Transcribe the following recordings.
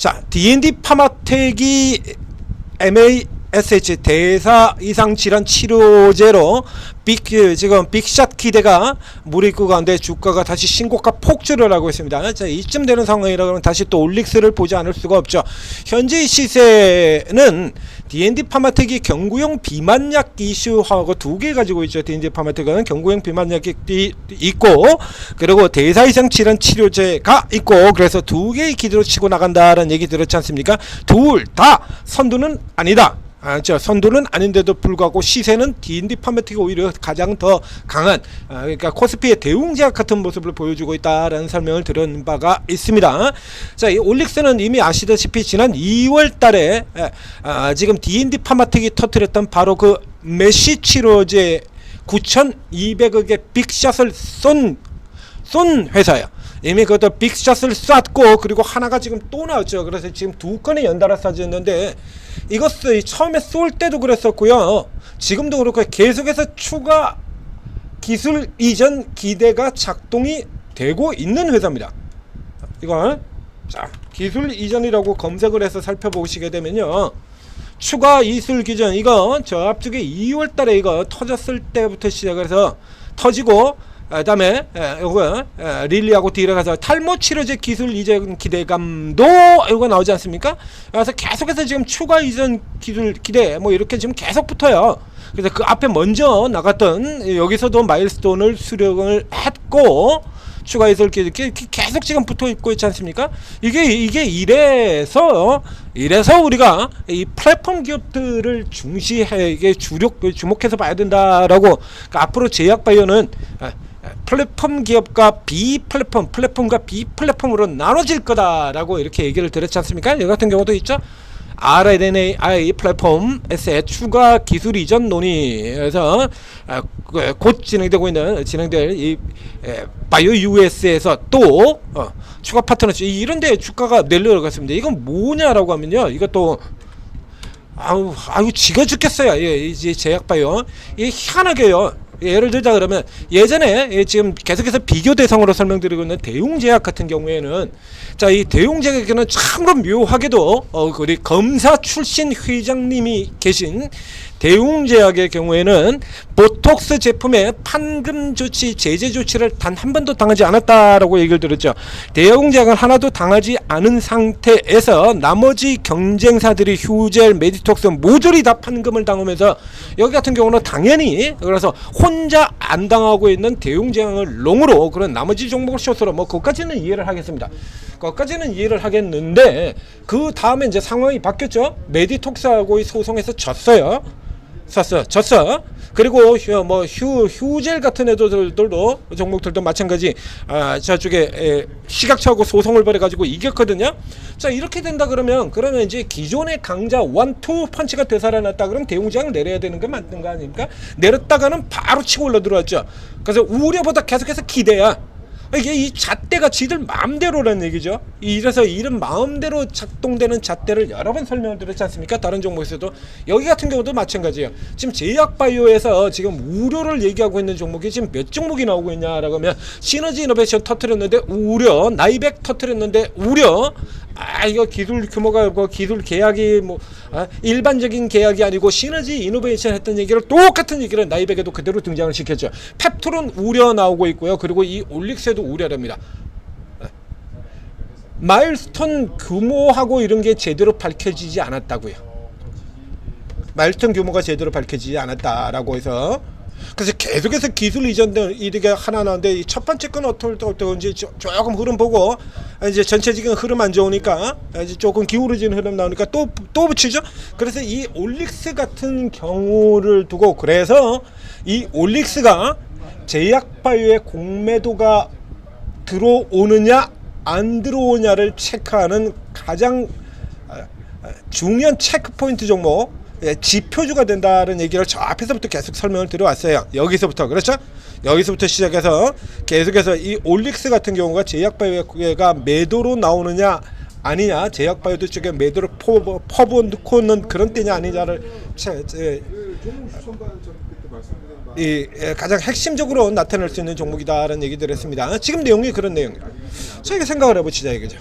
자, D&D 파마텍이 MASH 대사 이상 질환 치료제로 지금 빅샷 기대가 무리고 가운데 주가가 다시 신고가 폭주를 하고 있습니다. 자, 이쯤 되는 상황이라 그러면 다시 또 올릭스를 보지 않을 수가 없죠. 현재 시세는 D&D 파마텍이 경구용 비만약 이슈하고 두 개 가지고 있죠. D&D 파마텍은 경구용 비만약이 있고, 그리고 대사 이상 질환 치료제가 있고, 그래서 두 개의 기대로 치고 나간다라는 얘기 들었지 않습니까? 둘 다 선두는 아니다. 선두는 아닌데도 불구하고 시세는 D&D 파마텍이 오히려 가장 더 강한, 그러니까 코스피의 대웅제약 같은 모습을 보여주고 있다라는 설명을 들은 바가 있습니다. 자, 이 올릭스는 이미 아시다시피 지난 2월달에 지금 D&D 파마텍이 터뜨렸던 바로 그 메시 치료제 9,200억의 빅샷을 쏜 회사예요. 이미 그것도 빅샷을 쐈고, 그리고 하나가 지금 또 나왔죠. 그래서 지금 두 건이 연달아 쏴졌는데, 이것을 처음에 쏠 때도 그랬었고요, 지금도 그렇고 계속해서 추가 기술 이전 기대가 작동이 되고 있는 회사입니다. 이건 자, 기술 이전이라고 검색을 해서 살펴보시게 되면요, 추가 기술 기전, 이거 저 앞쪽에 2월달에 이거 터졌을 때부터 시작해서 터지고, 그 다음에 요거 릴리하고 뒤로 가서 탈모 치료제 기술 이전 기대감도 이거 나오지 않습니까? 그래서 계속해서 지금 추가 이전 기술 기대 뭐 이렇게 지금 계속 붙어요. 그래서 그 앞에 먼저 나갔던 여기서도 마일스톤을 수령을 했고, 추가 이설 기대 계속 지금 붙어 있고 있지 않습니까? 이게 이래서 우리가 이 플랫폼 기업들을 중시해, 이게 주목해서 봐야 된다라고. 그러니까 앞으로 제약바이오는 플랫폼 기업과 플랫폼과 비플랫폼으로 나눠질 거다라고 이렇게 얘기를 드렸지 않습니까? 여기 같은 경우도 있죠. RNAi 플랫폼에서의 추가 기술 이전 논의에서 곧 진행될 이 바이오 US에서 또 추가 파트너십 이런데 주가가 내려갔습니다. 이건 뭐냐라고 하면요, 이것도 아유 지가 죽겠어요. 이제 제약바이오 이게 희한하게요. 예를 들자 그러면 예전에 지금 계속해서 비교 대상으로 설명드리고 있는 대웅제약 같은 경우에는, 자, 이 대웅제약에는 참으로 묘하게도 우리 검사 출신 회장님이 계신 대웅제약의 경우에는 보톡스 제품의 판금 조치, 제재 조치를 단 한 번도 당하지 않았다라고 얘기를 들었죠. 대웅제약은 하나도 당하지 않은 상태에서 나머지 경쟁사들이 휴젤, 메디톡스 모조리 다 판금을 당하면서, 여기 같은 경우는 당연히 그래서 혼자 안 당하고 있는 대웅제약을 롱으로, 그런 나머지 종목을 숏으로, 뭐 그것까지는 이해를 하겠습니다. 그것까지는 이해를 하겠는데, 그 다음에 이제 상황이 바뀌었죠. 메디톡스하고 소송에서 졌어요. 그리고 뭐 휴젤 같은 애들도 종목들도 마찬가지 저쪽에 시각처하고 소송을 벌여가지고 이겼거든요. 자, 이렇게 된다 그러면 이제 기존의 강자 원투 펀치가 되살아났다 그러면 대웅제약을 내려야 되는 게 맞는 거 아닙니까? 내렸다가는 바로 치고 올라 들어왔죠. 그래서 우려보다 계속해서 기대야. 이게 이 잣대가 지들 마음대로라는 얘기죠. 이래서 이런 마음대로 작동되는 잣대를 여러 번 설명을 드렸지 않습니까? 다른 종목에서도. 여기 같은 경우도 마찬가지예요. 지금 제약바이오에서 지금 우려를 얘기하고 있는 종목이 지금 몇 종목이 나오고 있냐라고 하면, 시너지 이노베이션 터트렸는데 우려, 나이백 터트렸는데 우려. 이거 기술 규모가 기술 계약이 일반적인 계약이 아니고 시너지 이노베이션 했던 얘기를, 똑같은 얘기를 나이백에도 그대로 등장을 시켰죠. 펩톨은 우려 나오고 있고요. 그리고 이 올릭스에도 우려랍니다. 마일스톤 규모하고 이런 게 제대로 밝혀지지 않았다고요. 마일스톤 규모가 제대로 밝혀지지 않았다라고 해서, 그래서 계속해서 기술 이전들 이게 하나 나오는데, 이 첫 번째 건 어떤지 조금 흐름 보고, 이제 전체적인 흐름 안 좋으니까 이제 조금 기울어지는 흐름 나오니까 또 붙이죠. 그래서 이 올릭스 같은 경우를 두고, 그래서 이 올릭스가 제약바이오의 공매도가 들어오느냐 안 들어오냐를 체크하는 가장 중요한 체크포인트 종목, 지표주가 된다는 얘기를 저 앞에서부터 계속 설명을 드려왔어요. 여기서부터, 그렇죠? 여기서부터 시작해서 계속해서 이 올릭스 같은 경우가 제약바이오가 매도로 나오느냐 아니냐, 제약바이오 쪽에 매도를 퍼붓고는 그런 때냐 아니냐를 가장 핵심적으로 나타낼 수 있는 종목이다라는 얘기를 했습니다. 지금 내용이 그런 내용이에요. 자, 이게 생각을 해보시자 이거죠.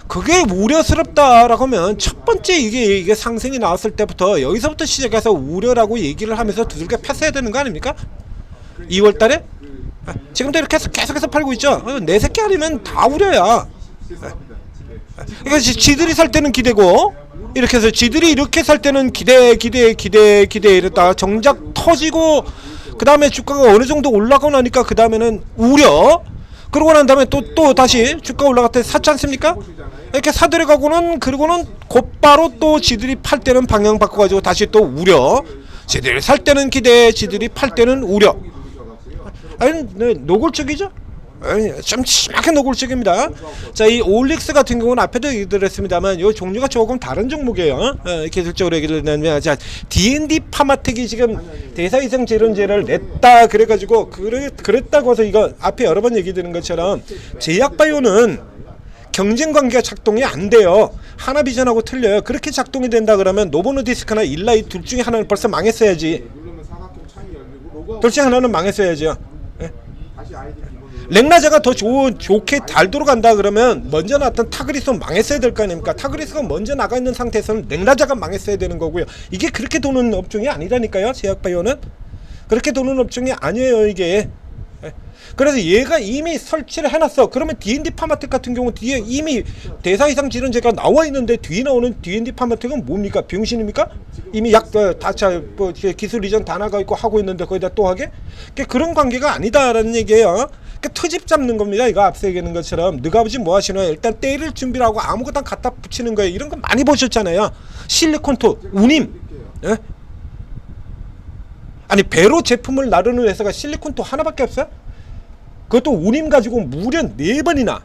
그게 우려스럽다라고 하면 첫 번째 이게 상승이 나왔을 때부터 여기서부터 시작해서 우려라고 얘기를 하면서 두들겨 폈어야 되는 거 아닙니까? 2월 달에? 지금도 이렇게 해서 계속해서 팔고 있죠. 내 새끼 아니면 다 우려야. 그러니까 지들이 살 때는 기대고, 이렇게 해서 지들이 이렇게 살 때는 기대 이랬다가 정작 터지고, 그 다음에 주가가 어느 정도 올라가고 나니까 그 다음에는 우려. 그러고 난 다음에 또 다시 주가 올라갈 때 샀지 않습니까? 이렇게 사들여가고는, 그러고는 곧바로 또 지들이 팔 때는 방향 바꿔가지고 다시 또 우려. 지들이 살 때는 기대, 지들이 팔 때는 우려. 아니, 노골적이죠? 아니, 좀 심하게 노골적입니다. 자, 이 올릭스 같은 경우는 앞에도 얘기를 했습니다만 이 종류가 조금 다른 종목이에요. 기술적으로 얘기를 하면, 자, D&D 파마텍이 지금 대사 이상 재련제를 냈다 그래가지고 그랬다고 해서 이거 앞에 여러 번 얘기 드린 것처럼 제약바이오는 경쟁관계가 작동이 안 돼요. 하나비전하고 틀려요. 그렇게 작동이 된다 그러면 노보노디스크나 일라이 둘 중에 하나는 벌써 망했어야지. 둘 중에 하나는 망했어야죠. 렉나자가 더 좋게 잘 돌아간다 그러면 먼저 나왔던 타그리스는 망했어야 될 거 아닙니까? 타그리스가 먼저 나가 있는 상태에서는 렉나자가 망했어야 되는 거고요. 이게 그렇게 도는 업종이 아니라니까요. 제약바이오는 그렇게 도는 업종이 아니에요, 이게. 그래서 얘가 이미 설치를 해놨어. 그러면 D&D 파마텍 같은 경우 뒤에 이미 대사 이상 질환제가 나와 있는데 뒤에 나오는 D&D 파마텍은 뭡니까? 병신입니까? 이미 뭐 기술 이전 다 나가 있고 하고 있는데 거기다 또 하게? 그런 관계가 아니다라는 얘기예요. 트집 잡는 겁니다. 이거 앞서 얘기하는 것처럼 너가 아버지 뭐 하시나요? 일단 때릴 준비를 하고 아무거나 갖다 붙이는 거예요. 이런 거 많이 보셨잖아요. 실리콘토, 우님. 예? 아니 배로 제품을 나르는 회사가 실리콘토 하나밖에 없어요? 그것도 우림 가지고 무려 4번이나.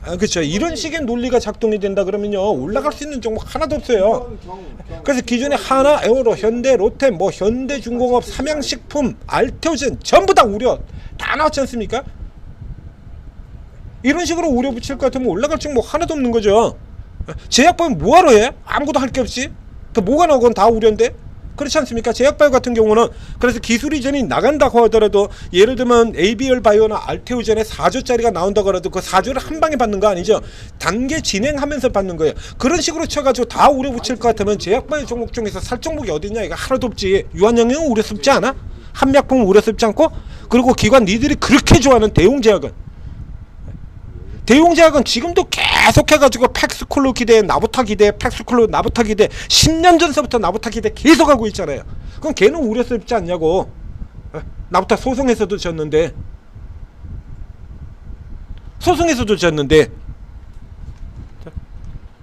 그렇죠. 이런 식의 논리가 작동이 된다 그러면요 올라갈 수 있는 종목 하나도 없어요. 그래서 기존에 하나, 에어로, 현대, 롯데, 뭐 현대중공업, 삼양식품, 알테오젠 전부 다 우려 다 나왔지 않습니까? 이런 식으로 우려 붙일 것 같으면 올라갈 종목 하나도 없는 거죠. 제약바이오 뭐하러 해? 아무것도 할 게 없이. 그 뭐가 나오건 다 우려인데. 그렇지 않습니까? 제약바이오 같은 경우는 그래서 기술 이전이 나간다고 하더라도 예를 들면 ABL 바이오나 알테오젠에 4조짜리가 나온다고 하더라도 그 4조를 한 방에 받는 거 아니죠. 단계 진행하면서 받는 거예요. 그런 식으로 쳐가지고 다 우려 붙일 것 같으면 제약바이오 종목 중에서 살 종목이 어딨냐. 이거 하나도 없지. 유한영은 우려스럽지 않아? 한약품은 우려스럽지 않고? 그리고 기관 니들이 그렇게 좋아하는 대용제약은 지금도 계속해가지고 팩스콜로 기대, 나부타 기대, 팩스콜로 나부타 기대 10년 전서부터 나부타 기대 계속하고 있잖아요. 그럼 걔는 우려스럽지 않냐고. 나부타 소송에서도 졌는데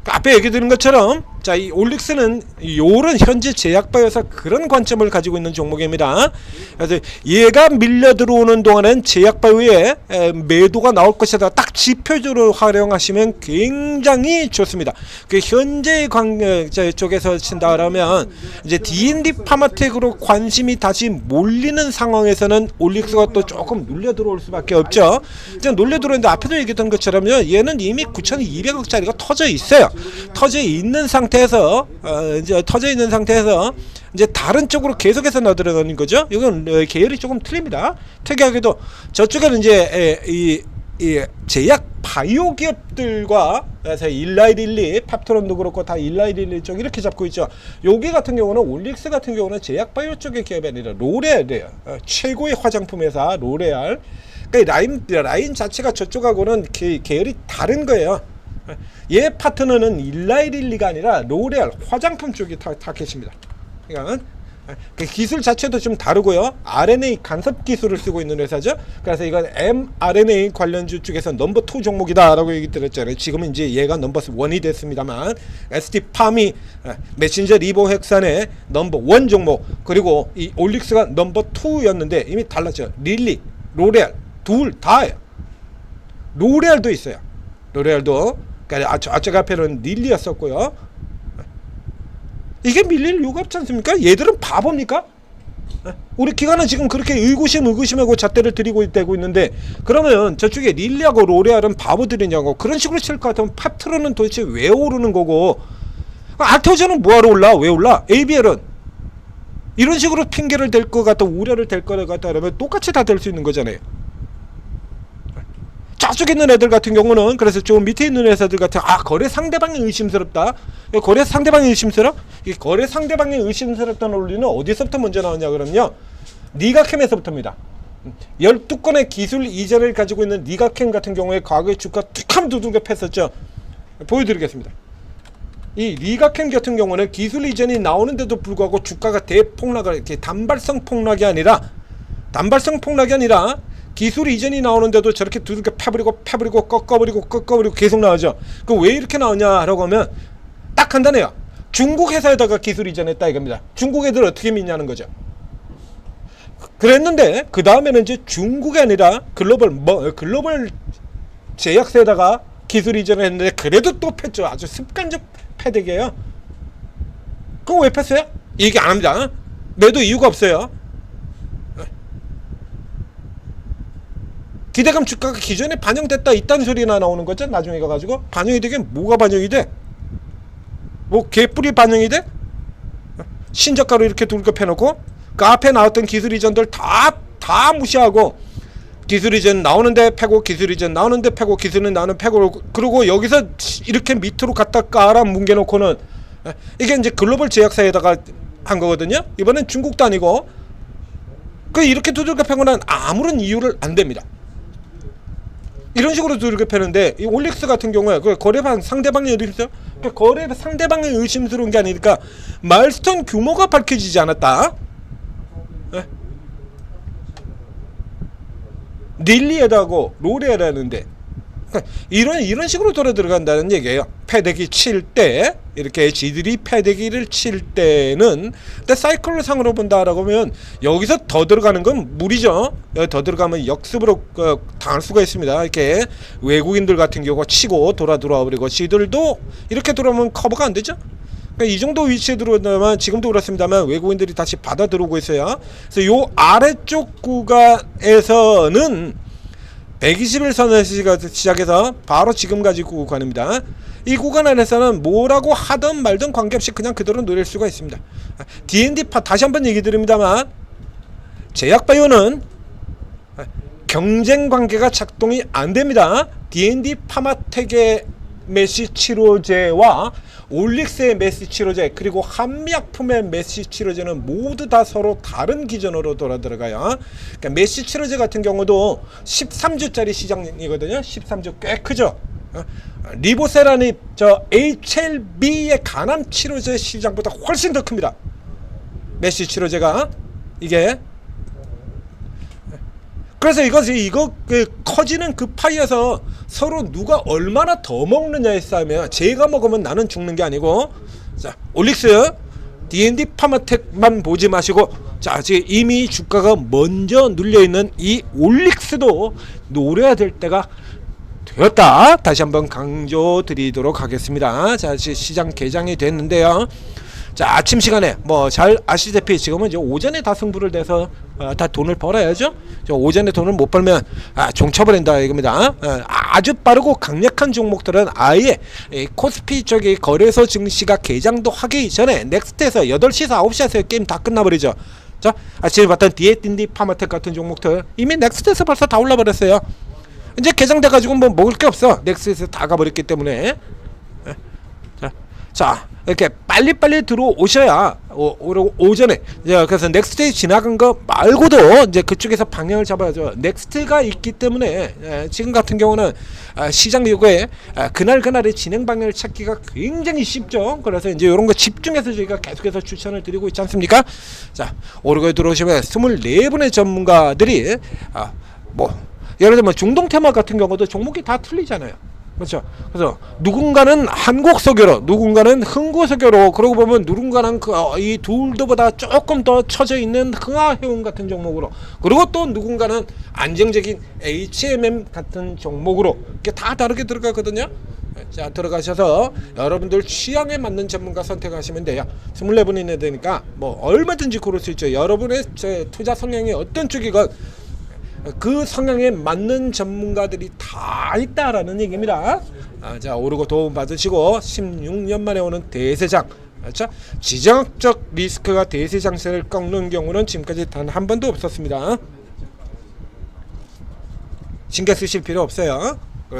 앞에 얘기 드린 것처럼 자, 이 올릭스는 요런 현재 제약바이오에서 그런 관점을 가지고 있는 종목입니다. 그래서 얘가 밀려 들어오는 동안은 제약바이오에 매도가 나올 것이다. 딱 지표적으로 활용하시면 굉장히 좋습니다. 그 현재 쪽에서 친다 그러면 이제 D&D 파마텍으로 관심이 다시 몰리는 상황에서는 올릭스가 또 조금 눌려 들어올 수밖에 없죠. 이제 눌려 들어오는데 앞에도 얘기했던 것처럼요. 얘는 이미 9,200억짜리가 터져 있어요. 터져 있는 상태에서 이제 다른 쪽으로 계속해서 나들어가는 거죠. 이건 계열이 조금 틀립니다. 특이하게도 저쪽에는 이제 이 제약 바이오 기업들과 일라이릴리, 팝트론도 그렇고 다 일라이릴리 쪽 이렇게 잡고 있죠. 여기 같은 경우는 올릭스 같은 경우는 제약 바이오 쪽의 기업이 아니라 로레알이에요. 최고의 화장품 회사 로레알. 그러니까 라인 자체가 저쪽하고는 계열이 다른 거예요. 얘 파트너는 일라이릴리가 아니라 로레알 화장품 쪽이 타겟입니다. 그러니까 그 기술 자체도 좀 다르고요. RNA 간섭 기술을 쓰고 있는 회사죠. 그래서 이건 mRNA 관련주 쪽에서 넘버 2 종목이다라고 얘기 드렸잖아요. 지금은 이제 얘가 넘버 1이 됐습니다만 ST팜이 메신저 리보핵산의 넘버 1 종목, 그리고 이 올릭스가 넘버 2였는데 이미 달랐죠. 릴리, 로레알 둘 다예요. 로레알도 있어요. 로레알도. 그러니까 저쪽 앞에는 릴리였었고요. 이게 밀릴 이유가 없지 않습니까? 얘들은 바보입니까? 우리 기관은 지금 그렇게 의구심하고 잣대를 들이고 있다고 있는데, 그러면 저쪽에 릴리하고 로레알은 바보들이냐고. 그런 식으로 칠 것 같으면 팝트론은 도대체 왜 오르는 거고, 알테오젠은 뭐하러 올라? 왜 올라? ABL은 이런 식으로 핑계를 댈 것 같다, 우려를 댈 것 같다 그러면 똑같이 다 될 수 있는 거잖아요. 저쪽에 있는 애들 같은 경우는 그래서 좀 밑에 있는 회사들 같은 거래 상대방이 의심스럽다. 거래 상대방이 의심스럽? 이 거래 상대방이 의심스럽다는 논리는 어디서부터 먼저 나오냐 그러면요. 니가캠에서부터입니다. 12건의 기술 이전을 가지고 있는 니가캠 같은 경우에 과거에 주가 툭하면 두들겨 팼었죠. 보여드리겠습니다. 이 니가캠 같은 경우는 기술 이전이 나오는데도 불구하고 주가가 대폭락을 이렇게 단발성 폭락이 아니라 기술 이전이 나오는데도 저렇게 두들겨 패버리고 꺾어버리고 계속 나오죠. 그 왜 이렇게 나오냐라고 하면 딱 간단해요. 중국 회사에다가 기술 이전했다 이겁니다. 중국 애들 어떻게 믿냐는 거죠. 그랬는데 그 다음에는 이제 중국이 아니라 글로벌 제약사에다가 기술 이전을 했는데 그래도 또 팼죠. 아주 습관적 패대기예요. 그거 왜 팼어요? 얘기 안 합니다. 매도 이유가 없어요. 기대감 주가가 기존에 반영됐다 있다는 소리나 나오는 거죠. 나중에 가가지고 반영이 되게 뭐가 반영이 돼? 뭐 개뿔이 반영이 돼? 신저가로 이렇게 두들겨 패놓고 그 앞에 나왔던 기술 이전들 다 무시하고 기술 이전 나오는데 패고 기술 이전 나오는데 패고 기술은 나오는 패고 그리고 여기서 이렇게 밑으로 갖다 깔아 뭉개놓고는 이게 이제 글로벌 제약사에다가 한 거거든요. 이번엔 중국도 아니고 그 이렇게 두들겨 패고는 아무런 이유를 안 됩니다. 이런 식으로 두들겨 패는데 이 올릭스 같은 경우에 그 거래방 상대방이 어디 있어요? 그 거래 상대방이 의심스러운 게 아니니까 마일스톤 규모가 밝혀지지 않았다. 릴리에다고 롤에라는데 이런 식으로 돌아 들어간다는 얘기예요. 패대기 칠 때 이렇게 지들이 패대기를 칠 때는 근데 사이클 상으로 본다라고 하면 여기서 더 들어가는 건 무리죠. 더 들어가면 역습으로 당할 수가 있습니다. 이렇게 외국인들 같은 경우가 치고 돌아와 버리고 지들도 이렇게 들어오면 커버가 안 되죠. 이 정도 위치에 들어온다면 지금도 그렇습니다만 외국인들이 다시 받아 들어오고 있어요. 그래서 요 아래쪽 구간에서는 121선에서 시작해서 바로 지금까지 구간입니다. 이 구간 안에서는 뭐라고 하든 말든 관계없이 그냥 그대로 노릴 수가 있습니다. D&D파 다시 한번 얘기 드립니다만 제약바이오는 경쟁 관계가 작동이 안 됩니다. D&D 파마텍의 메시 치료제와 올릭스의 메시 치료제 그리고 한미약품의 메시 치료제는 모두 다 서로 다른 기전으로 돌아 들어가요. 그러니까 메시 치료제 같은 경우도 13주짜리 시장이거든요. 13주 꽤 크죠. 리보세라니 저 HLB의 간암 치료제 시장보다 훨씬 더 큽니다. 메시 치료제가 이게 그래서 이거 커지는 그 파이에서 서로 누가 얼마나 더 먹느냐에 싸움이에요. 제가 먹으면 나는 죽는 게 아니고 자 올릭스 D&D 파마텍만 보지 마시고 자 지금 이미 주가가 먼저 눌려있는 이 올릭스도 노려야 될 때가 되었다. 다시 한번 강조 드리도록 하겠습니다. 자 시장 개장이 됐는데요. 자 아침 시간에 뭐 잘 아시다시피 지금은 이제 오전에 다 승부를 내서 다 돈을 벌어야죠. 오전에 돈을 못 벌면 종쳐버린다 이겁니다. 아주 빠르고 강력한 종목들은 아예 코스피 쪽이 거래소 증시가 개장도 하기 전에 넥스트에서 8시에서 9시에서 게임 다 끝나버리죠. 자 아침에 봤던 D&D 파마텍 같은 종목들 이미 넥스트에서 벌써 다 올라버렸어요. 이제 개장돼가지고 뭐 먹을 게 없어. 넥스트에서 다 가버렸기 때문에 자 이렇게 빨리빨리 들어오셔야 오전에 그래서 넥스트에 지나간 거 말고도 이제 그쪽에서 방향을 잡아야죠. 넥스트가 있기 때문에 지금 같은 경우는 시장 요구에 그날의 진행 방향을 찾기가 굉장히 쉽죠. 그래서 이제 이런 거 집중해서 저희가 계속해서 추천을 드리고 있지 않습니까? 자 오르고에 들어오시면 24분의 전문가들이 뭐 예를 들면 중동 테마 같은 경우도 종목이 다 틀리잖아요. 그렇죠. 그래서 누군가는 한국 석유로, 누군가는 흥구 석유로, 그러고 보면 누군가는 이 둘도보다 조금 더 처져 있는 흥하해운 같은 종목으로, 그리고 또 누군가는 안정적인 HMM 같은 종목으로 이렇게 다 다르게 들어가거든요. 자 들어가셔서 여러분들 취향에 맞는 전문가 선택하시면 돼요. 24분이나 되니까 뭐 얼마든지 고를 수 있죠. 여러분의 투자 성향이 어떤 쪽이건 그 성향에 맞는 전문가들이 다 있다라는 얘기입니다. 자 오르고 도움 받으시고 16년 만에 오는 대세장, 그렇죠? 지정학적 리스크가 대세장세를 꺾는 경우는 지금까지 단 한 번도 없었습니다. 신경 쓰실 필요 없어요.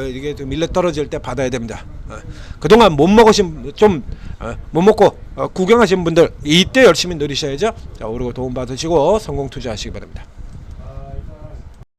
이게 좀 밀려 떨어질 때 받아야 됩니다. 그동안 못 먹으신 좀 못 먹고 구경하신 분들 이때 열심히 누리셔야죠. 자, 오르고 도움 받으시고 성공 투자하시기 바랍니다.